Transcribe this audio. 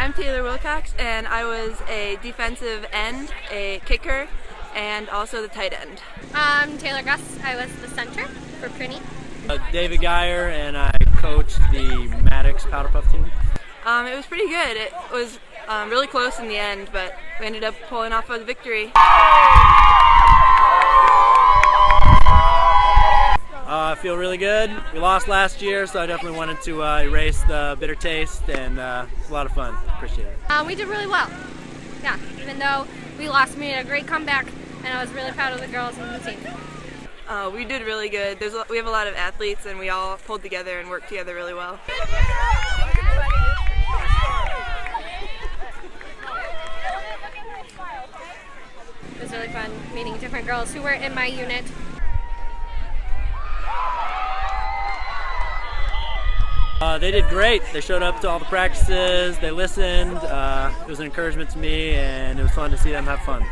I'm Taylor Wilcox, and I was a defensive end, a kicker, and also the tight end. I'm Taylor Gus. I was the center for Prinny. David Geyer, and I coached the Maddox Powder Puff team. It was pretty good. It was really close in the end, but we ended up pulling off a victory. I feel really good. We lost last year, so I definitely wanted to erase the bitter taste, and it's a lot of fun. Appreciate it. We did really well. Yeah, even though we lost, we made a great comeback, and I was really proud of the girls and the team. We did really good. We have a lot of athletes, and we all pulled together and worked together really well. It was really fun meeting different girls who were in my unit. They did great. They showed up to all the practices, they listened. It was an encouragement to me, and it was fun to see them have fun.